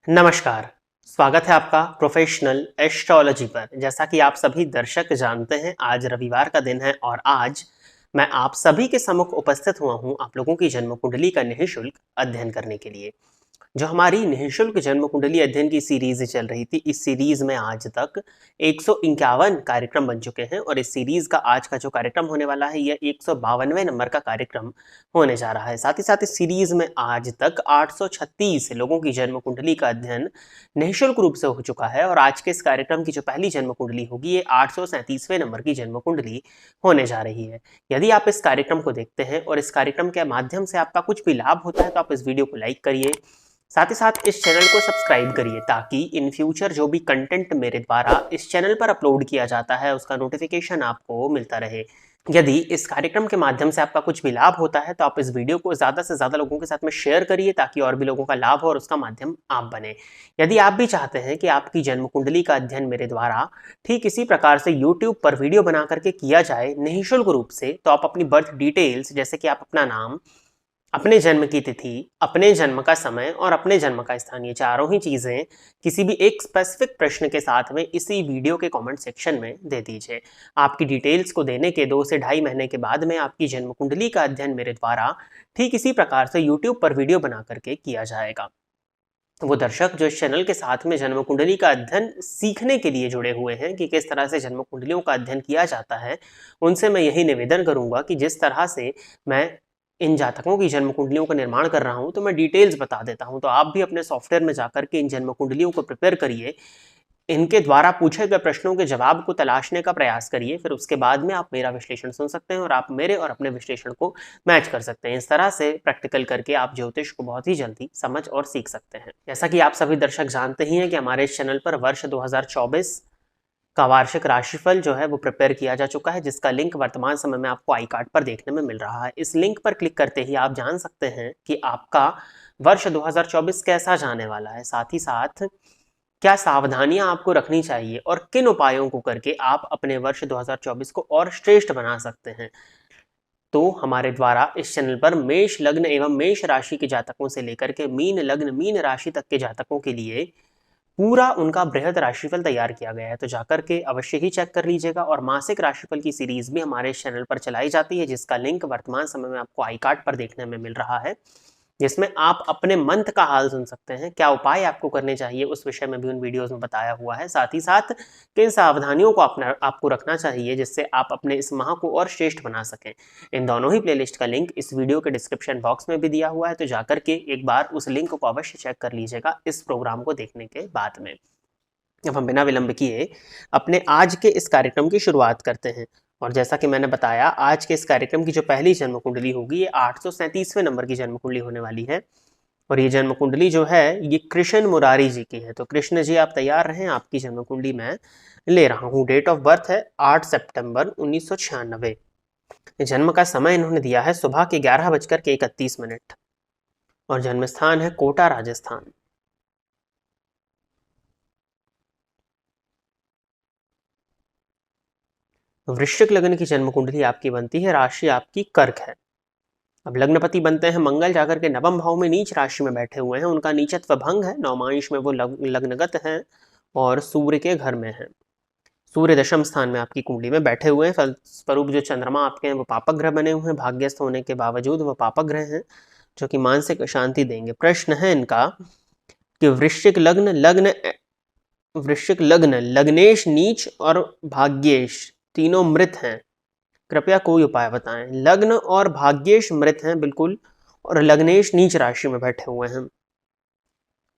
नमस्कार। स्वागत है आपका प्रोफेशनल एस्ट्रोलॉजी पर। जैसा कि आप सभी दर्शक जानते हैं, आज रविवार का दिन है और आज मैं आप सभी के सम्मुख उपस्थित हुआ हूं आप लोगों की जन्म कुंडली का निःशुल्क अध्ययन करने के लिए। जो हमारी निःशुल्क जन्म कुंडली अध्ययन की सीरीज चल रही थी, इस सीरीज में आज तक 151 कार्यक्रम बन चुके हैं और इस सीरीज का आज का जो कार्यक्रम होने वाला है यह 152वें नंबर का कार्यक्रम होने जा रहा है। साथ ही साथ इस सीरीज में आज तक 836 लोगों की जन्म कुंडली का अध्ययन निःशुल्क रूप से हो चुका है और आज के इस कार्यक्रम की जो पहली जन्म कुंडली होगी ये 837वें नंबर की जन्म कुंडली होने जा रही है। यदि आप इस कार्यक्रम को देखते हैं और इस कार्यक्रम के माध्यम से आपका कुछ भी लाभ होता है तो आप इस वीडियो को लाइक करिए, साथ ही साथ इस चैनल को सब्सक्राइब करिए ताकि इन फ्यूचर जो भी कंटेंट मेरे द्वारा इस चैनल पर अपलोड किया जाता है उसका नोटिफिकेशन आपको मिलता रहे। यदि इस कार्यक्रम के माध्यम से आपका कुछ भी लाभ होता है तो आप इस वीडियो को ज़्यादा से ज़्यादा लोगों के साथ में शेयर करिए ताकि और भी लोगों का लाभ हो और उसका माध्यम आप बने। यदि आप भी चाहते हैं कि आपकी जन्म कुंडली का अध्ययन मेरे द्वारा ठीक इसी प्रकार से यूट्यूब पर वीडियो बना करके किया जाए निःशुल्क रूप से, तो आप अपनी बर्थ डिटेल्स जैसे कि आप अपना नाम, अपने जन्म की तिथि, अपने जन्म का समय और अपने जन्म का स्थान, ये चारों ही चीजें किसी भी एक स्पेसिफिक प्रश्न के साथ में इसी वीडियो के कमेंट सेक्शन में दे दीजिए। आपकी डिटेल्स को देने के 2 से ढाई महीने के बाद में आपकी जन्म कुंडली का अध्ययन मेरे द्वारा ठीक इसी प्रकार से यूट्यूब पर वीडियो बना करके किया जाएगा। वो दर्शक जो इस चैनल के साथ में जन्म कुंडली का अध्ययन सीखने के लिए जुड़े हुए हैं कि किस तरह से जन्म कुंडलियों का अध्ययन किया जाता है, उनसे मैं यही निवेदन करूंगा कि जिस तरह से मैं इन जातकों की जन्म कुंडलियों का निर्माण कर रहा हूं तो मैं डिटेल्स बता देता हूं, तो आप भी अपने सॉफ्टवेयर में जाकर के इन जन्म कुंडलियों को प्रिपेयर करिए, इनके द्वारा पूछे गए प्रश्नों के जवाब को तलाशने का प्रयास करिए, फिर उसके बाद में आप मेरा विश्लेषण सुन सकते हैं और आप मेरे और अपने विश्लेषण को मैच कर सकते हैं। इस तरह से प्रैक्टिकल करके आप ज्योतिष को बहुत ही जल्दी समझ और सीख सकते हैं। जैसा कि आप सभी दर्शक जानते ही हैं कि हमारे इस चैनल पर वर्ष 2024 का वार्षिक राशिफल जो है वो प्रिपेयर किया जा चुका है, जिसका लिंक वर्तमान समय में आपको आई कार्ड पर देखने में मिल रहा है। इस लिंक पर क्लिक करते ही आप जान सकते हैं कि आपका वर्ष 2024 कैसा जाने वाला है, साथ ही साथ क्या सावधानियां आपको रखनी चाहिए और किन उपायों को करके आप अपने वर्ष 2024 को और श्रेष्ठ बना सकते हैं। तो हमारे द्वारा इस चैनल पर मेष लग्न एवं मेष राशि के जातकों से लेकर के मीन लग्न मीन राशि तक के जातकों के लिए पूरा उनका बृहद राशिफल तैयार किया गया है, तो जाकर के अवश्य ही चेक कर लीजिएगा। और मासिक राशिफल की सीरीज भी हमारे इस चैनल पर चलाई जाती है, जिसका लिंक वर्तमान समय में आपको आई कार्ड पर देखने में मिल रहा है, जिसमें आप अपने मंथ का हाल सुन सकते हैं, क्या उपाय आपको करने चाहिए उस विषय में भी उन वीडियोस में बताया हुआ है। साथ ही साथ किन सावधानियों को आपको रखना चाहिए जिससे आप अपने इस माह को और श्रेष्ठ बना सकें। इन दोनों ही प्लेलिस्ट का लिंक इस वीडियो के डिस्क्रिप्शन बॉक्स में भी दिया हुआ है, तो जाकर के एक बार उस लिंक को अवश्य चेक कर लीजिएगा इस प्रोग्राम को देखने के बाद में। अब हम बिना विलंब किए अपने आज के इस कार्यक्रम की शुरुआत करते हैं। और जैसा कि मैंने बताया, आज के इस कार्यक्रम की जो पहली जन्म कुंडली होगी ये 837वें नंबर की जन्म कुंडली होने वाली है और ये जन्म कुंडली जो है ये कृष्ण मुरारी जी की है। तो कृष्ण जी आप तैयार रहें, आपकी जन्म कुंडली मैं ले रहा हूँ। डेट ऑफ बर्थ है 8 सितंबर 1996। जन्म का समय इन्होंने दिया है सुबह के 11:31 और जन्म स्थान है कोटा, राजस्थान। वृश्चिक लग्न की जन्म कुंडली आपकी बनती है, राशि आपकी कर्क है। अब लग्नपति बनते हैं मंगल, जाकर के नवम भाव में नीच राशि में बैठे हुए हैं, उनका नीचत्व भंग है, नवमांश में वो लग्नगत हैं और सूर्य के घर में हैं। सूर्य दशम स्थान में आपकी कुंडली में बैठे हुए हैं, फलस्वरूप जो चंद्रमा आपके हैं वो पापक ग्रह बने हुए हैं, भाग्यस्थ होने के बावजूद वो पापक ग्रह हैं जो कि मानसिक अशांति देंगे। प्रश्न है इनका कि वृश्चिक लग्न लग्नेश नीच और भाग्येश तीनों मृत हैं, कृपया कोई उपाय बताएं। लग्न और भाग्येश मृत हैं बिल्कुल, और लग्नेश नीच राशि में बैठे हुए हैं,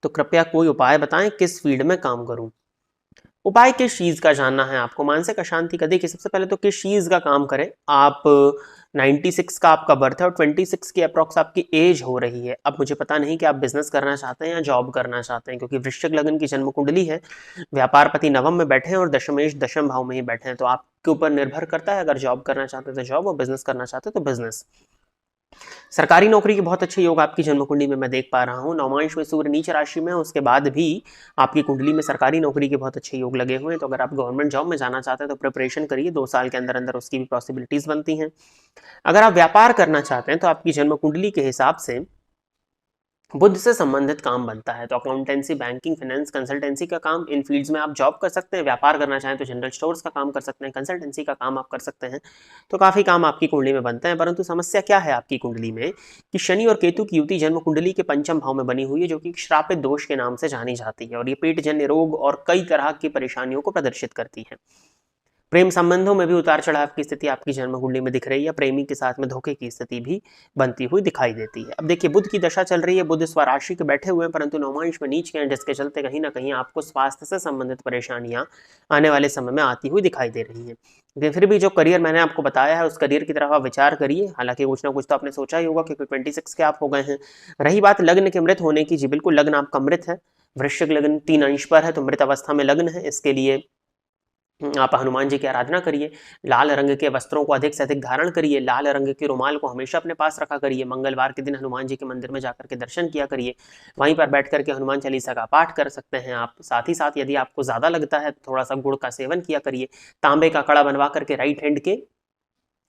तो कृपया कोई उपाय बताएं, किस फील्ड में काम करूं। उपाय किस चीज का जानना है आपको, मानसिक अशांति का। देखिए सबसे पहले तो किस चीज का काम करें आप। 96 का आपका बर्थ है और 26 की अप्रॉक्स आपकी एज हो रही है। अब मुझे पता नहीं कि आप बिजनेस करना चाहते हैं या जॉब करना चाहते हैं, क्योंकि वृश्चिक लग्न की जन्म कुंडली है, व्यापार पति नवम में बैठे हैं और दशमेश दशम भाव में ही बैठे हैं, तो आपके ऊपर निर्भर करता है। अगर जॉब करना चाहते हैं तो जॉब और बिजनेस करना चाहते हैं तो बिजनेस। सरकारी नौकरी के बहुत अच्छे योग आपकी जन्म कुंडली में मैं देख पा रहा हूँ। नवमांश में सूर्य नीच राशि में, उसके बाद भी आपकी कुंडली में सरकारी नौकरी के बहुत अच्छे योग लगे हुए हैं, तो अगर आप गवर्नमेंट जॉब में जाना चाहते हैं तो प्रिपरेशन करिए, 2 साल के अंदर अंदर उसकी भी पॉसिबिलिटीज बनती हैं। अगर आप व्यापार करना चाहते हैं तो आपकी जन्म कुंडली के हिसाब से बुध से संबंधित काम बनता है, तो अकाउंटेंसी, बैंकिंग, फाइनेंस, कंसल्टेंसी का काम, इन फील्ड्स में आप जॉब कर सकते हैं। व्यापार करना चाहें तो जनरल स्टोर्स का काम कर सकते हैं, कंसल्टेंसी का काम आप कर सकते हैं। तो काफ़ी काम आपकी कुंडली में बनते हैं। परंतु समस्या क्या है आपकी कुंडली में कि शनि और केतु की युति जन्म कुंडली के पंचम भाव में बनी हुई है, जो कि श्रापित दोष के नाम से जानी जाती है, और ये पेटजन्य रोग और कई तरह की परेशानियों को प्रदर्शित करती है। प्रेम संबंधों में भी उतार चढ़ाव की स्थिति आपकी जन्म कुंडली में दिख रही है। प्रेमी के साथ में धोखे की स्थिति भी बनती हुई दिखाई देती है। अब देखिए, बुध की दशा चल रही है, बुध स्वराशि के बैठे हुए हैं, परंतु नवमांश में नीच के हैं, जिसके चलते कहीं ना कहीं आपको स्वास्थ्य से संबंधित परेशानियां आने वाले समय में आती हुई दिखाई दे रही है। लेकिन फिर भी जो करियर मैंने आपको बताया है, उस करियर की तरफ आप विचार करिए। हालांकि कुछ ना कुछ तो आपने सोचा ही होगा, क्योंकि 26 के आप हो गए हैं। रही बात लग्न के मृत होने की, जी बिल्कुल, लग्न आपका मृत है। वृश्चिक लग्न 3 अंश पर है, तो मृत अवस्था में लग्न है। इसके लिए आप हनुमान जी की आराधना करिए, लाल रंग के वस्त्रों को अधिक से अधिक धारण करिए, लाल रंग के रुमाल को हमेशा अपने पास रखा करिए, मंगलवार के दिन हनुमान जी के मंदिर में जाकर के दर्शन किया करिए, वहीं पर बैठ करके हनुमान चालीसा का पाठ कर सकते हैं आप। साथ ही साथ यदि आपको ज़्यादा लगता है तो थोड़ा सा गुड़ का सेवन किया करिए, तांबे का कड़ा बनवा करके राइट हैंड के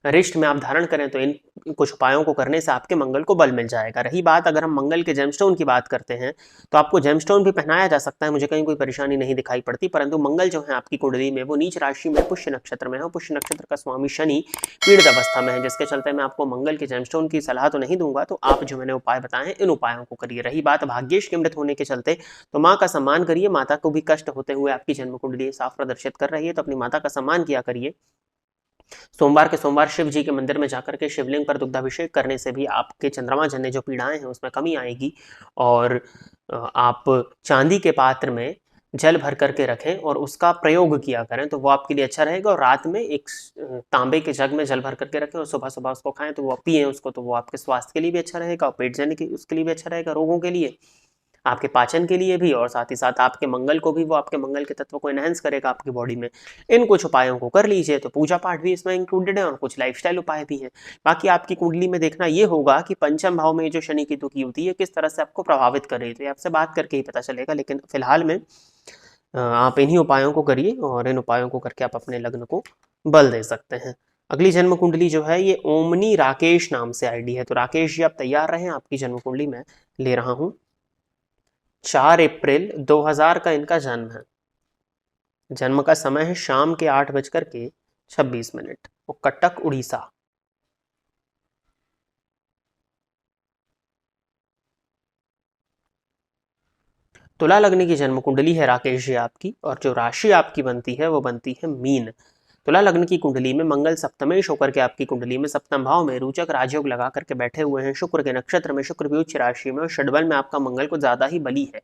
रिस्ट में आप धारण करें, तो इन कुछ उपायों को करने से आपके मंगल को बल मिल जाएगा। रही बात अगर हम मंगल के जेमस्टोन की बात करते हैं, तो आपको जेमस्टोन भी पहनाया जा सकता है, मुझे कहीं कोई परेशानी नहीं दिखाई पड़ती। परंतु मंगल जो है आपकी कुंडली में वो नीच राशि में पुष्य नक्षत्र में है, पुष्य नक्षत्र का स्वामी शनि पीड़ित अवस्था में है, जिसके चलते मैं आपको मंगल के जेमस्टोन की सलाह तो नहीं दूंगा। तो आप जो मैंने उपाय बताए हैं, इन उपायों को करिए। रही बात भाग्येश के मृत होने के चलते, तो माँ का सम्मान करिए। माता को भी कष्ट होते हुए आपकी जन्म कुंडली साफ प्रदर्शित कर रही है, तो अपनी माता का सम्मान किया करिए। सोमवार के सोमवार शिव जी के मंदिर में जाकर के शिवलिंग पर दुग्धाभिषेक करने से भी आपके चंद्रमा जन्य जो पीड़ाएं हैं उसमें कमी आएगी। और आप चांदी के पात्र में जल भर करके रखें और उसका प्रयोग किया करें, तो वो आपके लिए अच्छा रहेगा। और रात में एक तांबे के जग में जल भर करके रखें और सुबह सुबह उसको खाएं, तो वो पिए उसको, तो वो आपके स्वास्थ्य के लिए भी अच्छा रहेगा और पेट जन्य के उसके लिए भी अच्छा रहेगा, रोगों के लिए, आपके पाचन के लिए भी, और साथ ही साथ आपके मंगल को भी, वो आपके मंगल के तत्व को एनहेंस करेगा आपकी बॉडी में। इन कुछ उपायों को कर लीजिए। तो पूजा पाठ भी इसमें इंक्लूडेड है और कुछ लाइफस्टाइल उपाय भी हैं। बाकी आपकी कुंडली में देखना ये होगा कि पंचम भाव में जो शनि केतु की युति है किस तरह से आपको प्रभावित कर रही है, तो ये आपसे बात करके ही पता चलेगा। लेकिन फिलहाल में आप इन्हीं उपायों को करिए और इन उपायों को करके आप अपने लग्न को बल दे सकते हैं। अगली जन्म कुंडली जो है ये ओमनी राकेश नाम से आईडी है। तो राकेश जी आप तैयार रहें, आपकी जन्म कुंडली में ले रहा हूं। 4 अप्रैल 2000 का इनका जन्म है। जन्म का समय है शाम के 8:26 और कटक उड़ीसा। तुला लग्न की जन्म कुंडली है राकेश जी आपकी, और जो राशि आपकी बनती है वो बनती है मीन। तुला लग्न की कुंडली में मंगल सप्तमेश होकर के आपकी कुंडली में सप्तम भाव में रोचक राजयोग लगा करके बैठे हुए हैं। शुक्र के नक्षत्र में, शुक्र भी उच्च राशि में, और षडबल में आपका मंगल को ज्यादा ही बली है।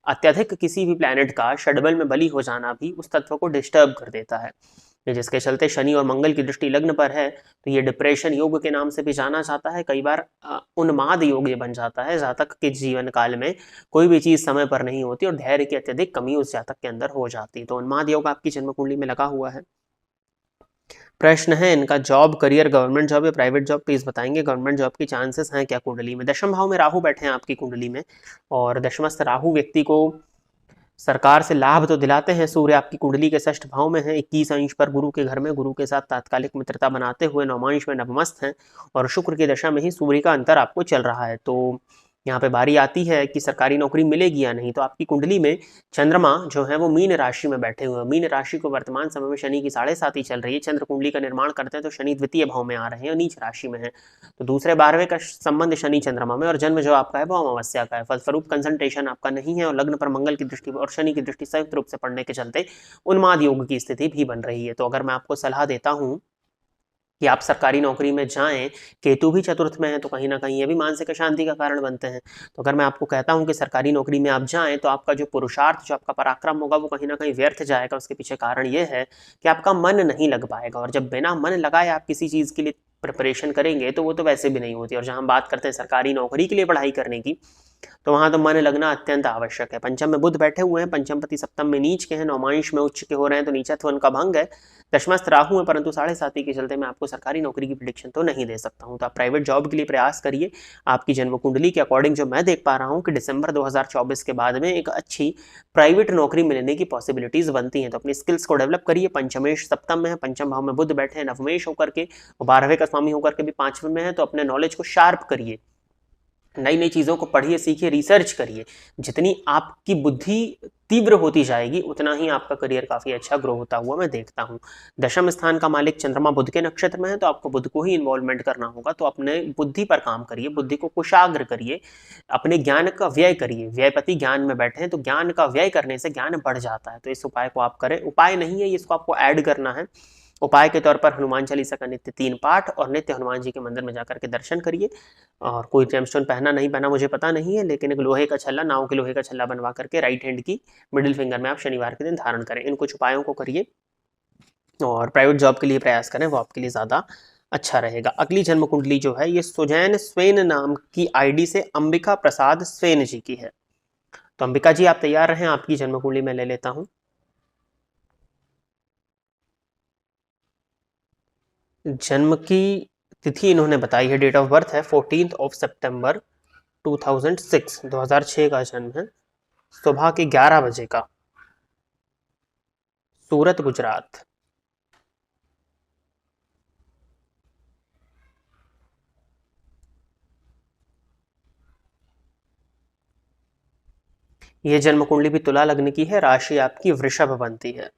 अत्यधिक किसी भी प्लैनेट का षडबल में बली हो जाना भी उस तत्व को डिस्टर्ब कर देता है, जिसके चलते शनि और मंगल की दृष्टि लग्न पर है, तो ये डिप्रेशन योग के नाम से भी जाना जाता है। कई बार उन्माद योग ये बन जाता है। जातक के जीवन काल में कोई भी चीज समय पर नहीं होती और धैर्य की अत्यधिक कमी उस जातक के अंदर हो जाती है। तो उन्माद योग आपकी जन्म कुंडली में लगा हुआ है। प्रश्न है इनका, जॉब, करियर, गवर्नमेंट जॉब या प्राइवेट जॉब, प्लीज बताएंगे। गवर्नमेंट जॉब की चांसेस हैं क्या कुंडली में? दशम भाव में राहु बैठे हैं आपकी कुंडली में, और दशमस्थ राहु व्यक्ति को सरकार से लाभ तो दिलाते हैं। सूर्य आपकी कुंडली के षष्ठ भाव में है, 21 अंश पर गुरु के घर में, गुरु के साथ तात्कालिक मित्रता बनाते हुए नवमांश में नवमस्थ हैं, और शुक्र की दशा में ही सूर्य का अंतर आपको चल रहा है। तो यहाँ पे बारी आती है कि सरकारी नौकरी मिलेगी या नहीं। तो आपकी कुंडली में चंद्रमा जो है वो मीन राशि में बैठे हुए हैं। मीन राशि को वर्तमान समय में शनि की 7.5 चल रही है। चंद्र कुंडली का निर्माण करते हैं तो शनि द्वितीय भाव में आ रहे हैं और नीच राशि में है, तो दूसरे 12वें का संबंध शनि चंद्रमा में, और जन्म जो आपका है वो अमावस्या का है। फलस्वरूप कंसंट्रेशन आपका नहीं है, और लग्न पर मंगल की दृष्टि और शनि की दृष्टि संयुक्त रूप से पड़ने के चलते उन्माद योग की स्थिति भी बन रही है। तो अगर मैं आपको सलाह देता हूँ कि आप सरकारी नौकरी में जाएं, केतु भी चतुर्थ में है, तो कहीं ना कहीं ये भी मानसिक अशांति का कारण बनते हैं। तो अगर मैं आपको कहता हूं कि सरकारी नौकरी में आप जाएं, तो आपका जो पुरुषार्थ, जो आपका पराक्रम होगा वो कहीं ना कहीं व्यर्थ जाएगा। उसके पीछे कारण ये है कि आपका मन नहीं लग पाएगा, और जब बिना मन लगाए आप किसी चीज़ के लिए प्रिपरेशन करेंगे तो वो तो वैसे भी नहीं होती। और जहाँ हम बात करते हैं सरकारी नौकरी के लिए पढ़ाई करने की, तो वहां तो मन लगना अत्यंत आवश्यक है। पंचम में बुध बैठे हुए हैं, पंचम पति सप्तम में नीच के हैं, नौमांश में उच्च के हो रहे हैं, तो नीचत्व उनका भंग है। दशमस्थ राहु है, परंतु 7.5 के चलते मैं आपको सरकारी नौकरी की प्रेडिक्शन तो नहीं दे सकता हूं। तो आप प्राइवेट जॉब के लिए प्रयास करिए। आपकी जन्म कुंडली के अकॉर्डिंग जो मैं देख पा रहा हूं कि दिसंबर 2024 के बाद में एक अच्छी प्राइवेट नौकरी मिलने की पॉसिबिलिटीज बनती हैं। तो अपनी स्किल्स को डेवलप करिए। पंचमेश सप्तम में है, पंचम भाव में बुध बैठे हैं, नवमेश होकर के, 12वें का स्वामी होकर के भी 5वें में है, तो अपने नॉलेज को शार्प करिए। नई नई चीज़ों को पढ़िए, सीखिए, रिसर्च करिए। जितनी आपकी बुद्धि तीव्र होती जाएगी उतना ही आपका करियर काफ़ी अच्छा ग्रो होता हुआ मैं देखता हूँ। दशम स्थान का मालिक चंद्रमा बुध के नक्षत्र में है, तो आपको बुध को ही इन्वॉल्वमेंट करना होगा। तो अपने बुद्धि पर काम करिए, बुद्धि को कुशाग्र करिए, अपने ज्ञान का व्यय करिए। व्ययपति ज्ञान में बैठे हैं तो ज्ञान का व्यय करने से ज्ञान बढ़ जाता है। तो इस उपाय को आप करें। उपाय नहीं है, इसको आपको ऐड करना है। उपाय के तौर पर हनुमान चालीसा का नित्य 3 पाठ और नित्य हनुमान जी के मंदिर में जाकर के दर्शन करिए। और कोई जेमस्टोन पहना नहीं पहना मुझे पता नहीं है, लेकिन एक लोहे का छल्ला, नाव के लोहे का छल्ला बनवा करके राइट हैंड की मिडिल फिंगर में आप शनिवार के दिन धारण करें। इन कुछ उपायों को करिए और प्राइवेट जॉब के लिए प्रयास करें, वो आपके लिए ज़्यादा अच्छा रहेगा। अगली जन्म कुंडली जो है ये सुजैन स्वेन नाम की आईडी से अंबिका प्रसाद स्वेन जी की है। तो अंबिका जी आप तैयार रहें, आपकी जन्म कुंडली में ले लेता हूं। जन्म की तिथि इन्होंने बताई है, डेट ऑफ बर्थ है 14 सितंबर 2006, 2006 का जन्म है, सुबह के 11 बजे का, सूरत गुजरात। ये जन्म कुंडली भी तुला लग्न की है, राशि आपकी वृषभ बनती है।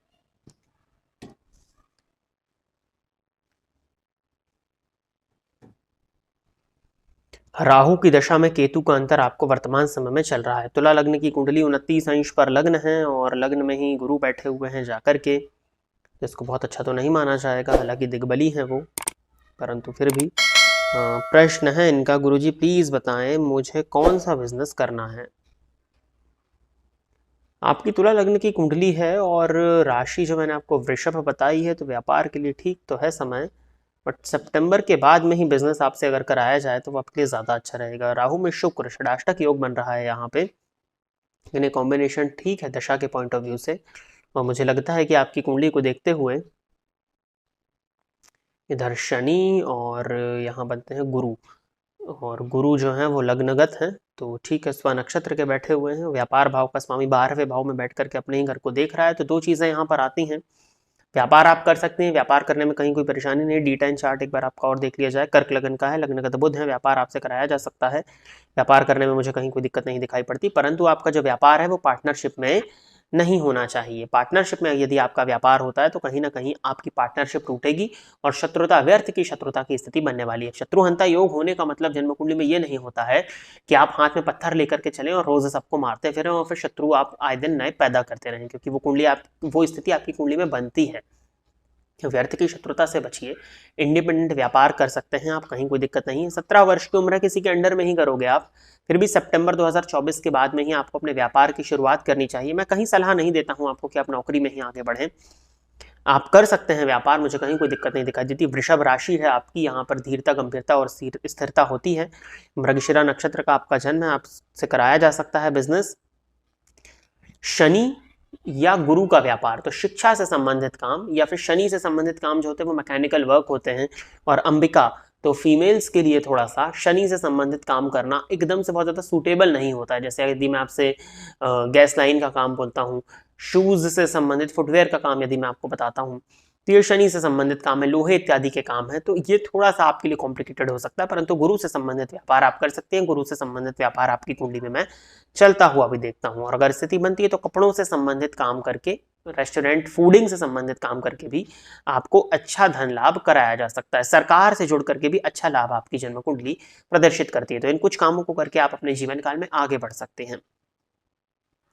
राहु की दशा में केतु का अंतर आपको वर्तमान समय में चल रहा है। तुला लग्न की कुंडली 29 अंश पर लग्न है और लग्न में ही गुरु बैठे हुए हैं जाकर के, इसको बहुत अच्छा तो नहीं माना जाएगा, हालांकि दिग्बली है वो, परंतु फिर भी प्रश्न है इनका, गुरुजी प्लीज बताएं मुझे कौन सा बिजनेस करना है। आपकी तुला लग्न की कुंडली है और राशि जो मैंने आपको वृषभ बताई है, तो व्यापार के लिए ठीक तो है समय, बट सितंबर के बाद में ही बिजनेस आपसे अगर कराया जाए तो वो आपके लिए ज़्यादा अच्छा रहेगा। राहु में शुक्र षडाष्टक योग बन रहा है यहाँ पे, यानी कॉम्बिनेशन ठीक है दशा के पॉइंट ऑफ व्यू से। और मुझे लगता है कि आपकी कुंडली को देखते हुए इधर शनि और यहाँ बनते हैं गुरु, और गुरु जो हैं वो लग्नगत हैं, तो ठीक है, स्व नक्षत्र के बैठे हुए हैं। व्यापार भाव का स्वामी 12वें भाव में बैठ करके अपने ही घर को देख रहा है, तो दो चीज़ें यहाँ पर आती हैं। व्यापार आप कर सकते हैं, व्यापार करने में कहीं कोई परेशानी नहीं। D10 चार्ट एक बार आपका और देख लिया जाए, कर्क लगन का है, लग्नगत बुध है, व्यापार आपसे कराया जा सकता है। व्यापार करने में मुझे कहीं कोई दिक्कत नहीं दिखाई पड़ती, परंतु आपका जो व्यापार है वो पार्टनरशिप में नहीं होना चाहिए। पार्टनरशिप में यदि आपका व्यापार होता है तो कहीं ना कहीं आपकी पार्टनरशिप टूटेगी और शत्रुता, व्यर्थ की शत्रुता की स्थिति बनने वाली है। शत्रुहंता योग होने का मतलब जन्म कुंडली में ये नहीं होता है कि आप हाथ में पत्थर लेकर के चलें और रोज सबको मारते फिरें और फिर शत्रु आप आए दिन नए पैदा करते रहें, क्योंकि वो कुंडली वो स्थिति आपकी कुंडली में बनती है। व्यर्थ की शत्रुता से बचिए, इंडिपेंडेंट व्यापार कर सकते हैं आप, कहीं कोई दिक्कत नहीं है। 17 वर्ष की उम्र किसी के अंडर में ही करोगे आप, फिर भी सितंबर 2024 के बाद में ही आपको अपने व्यापार की शुरुआत करनी चाहिए। मैं कहीं सलाह नहीं देता हूं आपको कि आप नौकरी में ही आगे बढ़ें, आप कर सकते हैं व्यापार, मुझे कहीं कोई दिक्कत नहीं दिखाई देती। वृषभ राशि है आपकी, यहाँ पर धीरता, गंभीरता और स्थिरता होती है। मृगशिरा नक्षत्र का आपका जन्म है, आपसे कराया जा सकता है बिजनेस। शनि या गुरु का व्यापार, तो शिक्षा से संबंधित काम या फिर शनि से संबंधित काम जो होते हैं वो मैकेनिकल वर्क होते हैं। और अंबिका तो फीमेल्स के लिए थोड़ा सा शनि से संबंधित काम करना एकदम से बहुत ज़्यादा सूटेबल नहीं होता है। जैसे यदि मैं आपसे गैस लाइन का काम बोलता हूँ, शूज़ से संबंधित फुटवेयर का काम यदि मैं आपको बताता हूँ, तो ये शनि से संबंधित काम है, लोहे इत्यादि के काम है, तो ये थोड़ा सा आपके लिए कॉम्प्लिकेटेड हो सकता है। परंतु गुरु से संबंधित व्यापार आप कर सकते हैं। गुरु से संबंधित व्यापार आपकी कुंडली में मैं चलता हुआ भी देखता हूँ। और अगर स्थिति बनती है तो कपड़ों से संबंधित काम करके, रेस्टोरेंट फूडिंग से संबंधित काम करके भी आपको अच्छा धन लाभ कराया जा सकता है। सरकार से जुड़ करके भी अच्छा लाभ आपकी जन्म कुंडली प्रदर्शित करती है। तो इन कुछ कामों को करके आप अपने जीवन काल में आगे बढ़ सकते हैं।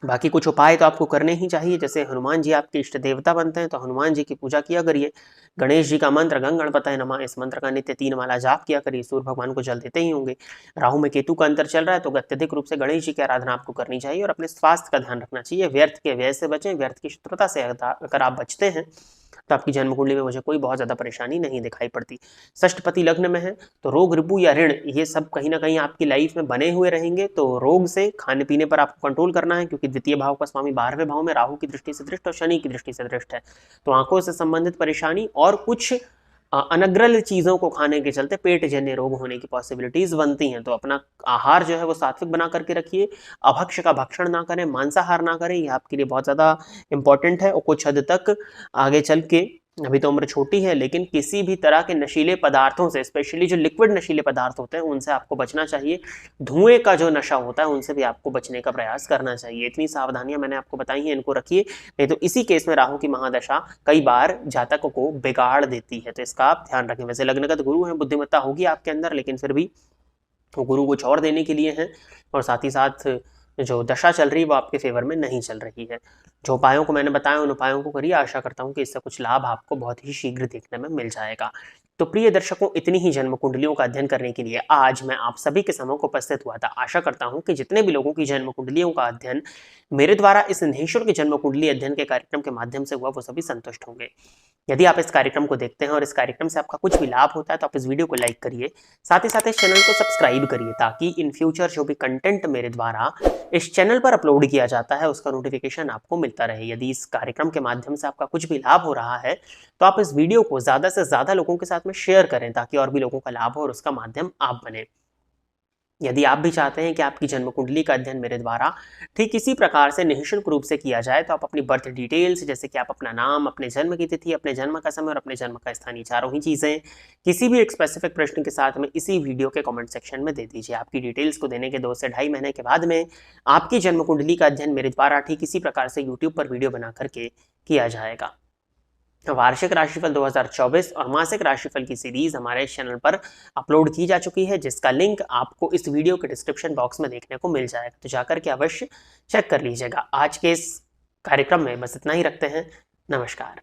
बाकी कुछ उपाय तो आपको करने ही चाहिए, जैसे हनुमान जी आपके इष्ट देवता बनते हैं तो हनुमान जी की पूजा किया करिए। गणेश जी का मंत्र गंग गणपतये नमः, इस मंत्र का नित्य 3 माला जाप किया करिए, सूर्य भगवान को जल देते ही होंगे। राहु में केतु का अंतर चल रहा है तो अत्यधिक रूप से गणेश जी की आराधना आपको करनी चाहिए और अपने स्वास्थ्य का ध्यान रखना चाहिए। व्यर्थ के व्यय से बचें, व्यर्थ की शत्रुता से अगर आप बचते हैं तो आपकी जन्म कुंडली में मुझे कोई बहुत ज़्यादा परेशानी नहीं दिखाई पड़ती। षष्ठपति लग्न में है तो रोग, रिपु या ऋण ये सब कहीं ना कहीं आपकी लाइफ में बने हुए रहेंगे। तो रोग से, खाने पीने पर आपको कंट्रोल करना है, क्योंकि द्वितीय भाव का स्वामी 12वें भाव में राहु की दृष्टि से दृष्ट और शनि की दृष्टि से दृष्ट है। तो आंखों से संबंधित परेशानी और कुछ अनग्रल चीज़ों को खाने के चलते पेट जन्य रोग होने की पॉसिबिलिटीज बनती हैं। तो अपना आहार जो है वो सात्विक बना करके रखिए, अभक्ष्य का भक्षण ना करें, मांसाहार ना करें, ये आपके लिए बहुत ज़्यादा इंपॉर्टेंट है। और कुछ हद तक आगे चल के अभी तो उम्र छोटी है, लेकिन किसी भी तरह के नशीले पदार्थों से, स्पेशली जो लिक्विड नशीले पदार्थ होते हैं, उनसे आपको बचना चाहिए। धुएं का जो नशा होता है उनसे भी आपको बचने का प्रयास करना चाहिए। इतनी सावधानियां मैंने आपको बताई हैं, इनको रखिए, नहीं तो इसी केस में राहु की महादशा कई बार जातक को बिगाड़ देती है, तो इसका आप ध्यान रखें। वैसे लग्नगत गुरु है, बुद्धिमत्ता होगी आपके अंदर, लेकिन फिर भी गुरु कुछ और देने के लिए हैं, और साथ ही साथ जो दशा चल रही है वो आपके फेवर में नहीं चल रही है। जो उपायों को मैंने बताया उन उपायों को करिए, आशा करता हूं कि इससे कुछ लाभ आपको बहुत ही शीघ्र देखने में मिल जाएगा। तो प्रिय दर्शकों, इतनी ही जन्म कुंडलियों का अध्ययन करने के लिए आज मैं आप सभी के सम्मुख उपस्थित हुआ था। आशा करता हूं कि जितने भी लोगों की जन्म कुंडलियों का अध्ययन मेरे द्वारा इस निःशुल्क जन्म कुंडली अध्ययन के कार्यक्रम के माध्यम से हुआ, वो सभी संतुष्ट होंगे। यदि आप इस कार्यक्रम को देखते हैं और इस कार्यक्रम से आपका कुछ भी लाभ होता है तो आप इस वीडियो को लाइक करिए, साथ ही साथ इस चैनल को सब्सक्राइब करिए, ताकि इन फ्यूचर जो भी कंटेंट मेरे द्वारा इस चैनल पर अपलोड किया जाता है उसका नोटिफिकेशन आपको मिलता रहे। यदि इस कार्यक्रम के माध्यम से आपका कुछ भी लाभ हो रहा है तो आप इस वीडियो को ज्यादा से ज्यादा लोगों के साथ में शेयर करें, ताकि और भी लोगों का लाभ हो और उसका माध्यम आप बने। यदि आप भी चाहते हैं कि आपकी जन्म कुंडली का अध्ययन मेरे द्वारा ठीक इसी प्रकार से निःशुल्क रूप से किया जाए, तो आप अपनी बर्थ डिटेल्स, जैसे कि आप अपना नाम, अपने जन्म की तिथि, अपने जन्म का समय और अपने जन्म का स्थान, चारों ही चीजें किसी भी एक स्पेसिफिक प्रश्न के साथ में इसी वीडियो के कमेंट सेक्शन में दे दीजिए। आपकी डिटेल्स को देने के 2 से ढाई महीने के बाद में आपकी जन्म कुंडली का अध्ययन मेरे द्वारा ठीक इसी प्रकार से यूट्यूब पर वीडियो बना करके किया जाएगा। वार्षिक राशिफल 2024 और मासिक राशिफल की सीरीज हमारे चैनल पर अपलोड की जा चुकी है, जिसका लिंक आपको इस वीडियो के डिस्क्रिप्शन बॉक्स में देखने को मिल जाएगा, तो जाकर के अवश्य चेक कर लीजिएगा। आज के इस कार्यक्रम में बस इतना ही रखते हैं। नमस्कार।